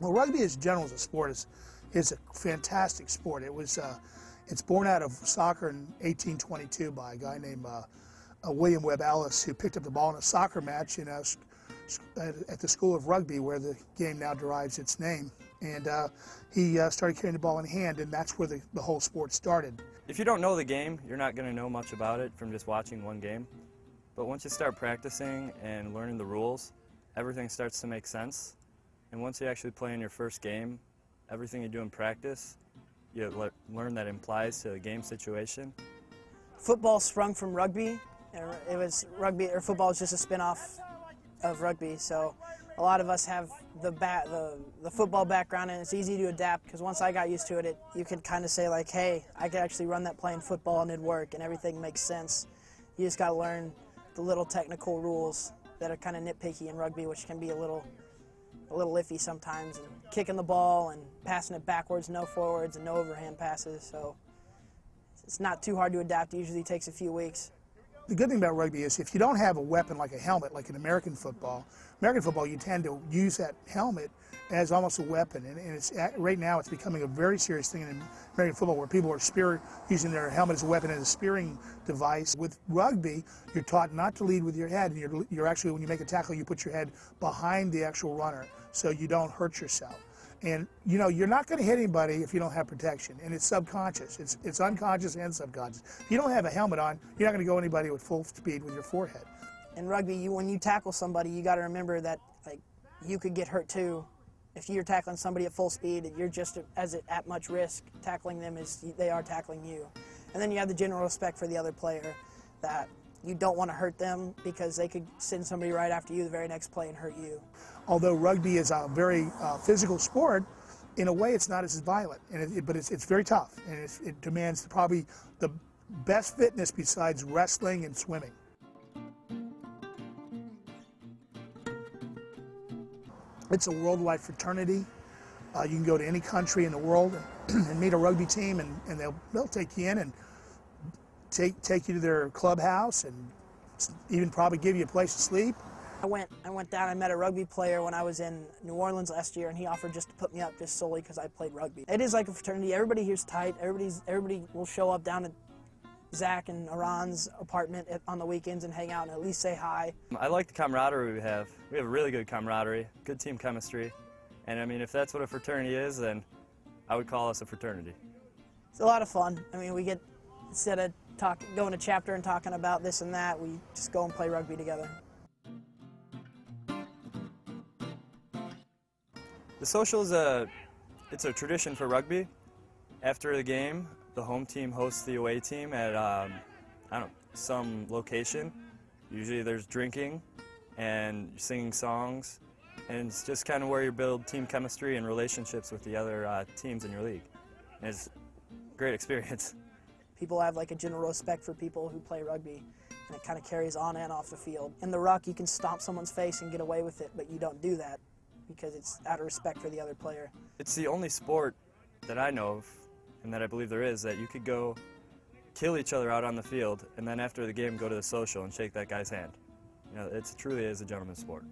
Well, rugby in general as a sport is a fantastic sport. It's born out of soccer in 1822 by a guy named William Webb Ellis, who picked up the ball in a soccer match at the School of Rugby, where the game now derives its name. And he started carrying the ball in hand, and that's where the whole sport started. If you don't know the game, you're not going to know much about it from just watching one game. But once you start practicing and learning the rules, everything starts to make sense. And once you actually play in your first game, everything you do in practice, you learn that implies to a game situation. Football sprung from rugby. Football was just a spin-off of rugby, so a lot of us have the football background, and it's easy to adapt because once I got used to it, you could kind of say like, hey, I could actually run that play in football and it'd work and everything makes sense. You just got to learn the little technical rules that are kind of nitpicky in rugby, which can be a little iffy sometimes, and kicking the ball and passing it backwards, no forwards and no overhand passes, so it's not too hard to adapt. It usually takes a few weeks. The good thing about rugby is if you don't have a weapon like a helmet, like in American football, you tend to use that helmet as almost a weapon. And right now it's becoming a very serious thing in American football where people are using their helmet as a weapon, as a spearing device. With rugby, you're taught not to lead with your head. And you're actually, when you make a tackle, you put your head behind the actual runner so you don't hurt yourself. And you know, you're not going to hit anybody if you don't have protection, and it's subconscious. It's unconscious and subconscious. If you don't have a helmet on, you're not going to go anybody with full speed with your forehead. In rugby, when you tackle somebody, you got to remember that you could get hurt too. If you're tackling somebody at full speed, you're just at much risk tackling them as they are tackling you. And then you have the general respect for the other player, that you don't want to hurt them because they could send somebody right after you the very next play and hurt you. Although rugby is a very physical sport, in a way it's not as violent, but it's very tough, and it demands probably the best fitness besides wrestling and swimming. It's a worldwide fraternity. You can go to any country in the world and meet a rugby team, and they'll take you in and take you to their clubhouse and even probably give you a place to sleep. I went down, I met a rugby player when I was in New Orleans last year, and he offered just to put me up just solely because I played rugby. It is like a fraternity. Everybody here's tight. Everybody will show up down at Zach and Aran's apartment on the weekends and hang out and at least say hi. I like the camaraderie we have. We have really good camaraderie, good team chemistry. And I mean, if that's what a fraternity is, then I would call us a fraternity. It's a lot of fun. I mean, we get, instead of going to chapter and talking about this and that, we just go and play rugby together. The social is it's a tradition for rugby. After the game, the home team hosts the away team at I don't know, some location. Usually there's drinking and singing songs, and it's just kind of where you build team chemistry and relationships with the other teams in your league. And it's a great experience. People have like a general respect for people who play rugby, and it kind of carries on and off the field. In the ruck, you can stomp someone's face and get away with it, but you don't do that because it's out of respect for the other player. It's the only sport that I know of, and that I believe there is, that you could go kill each other out on the field and then after the game go to the social and shake that guy's hand. You know, it truly is a gentleman's sport.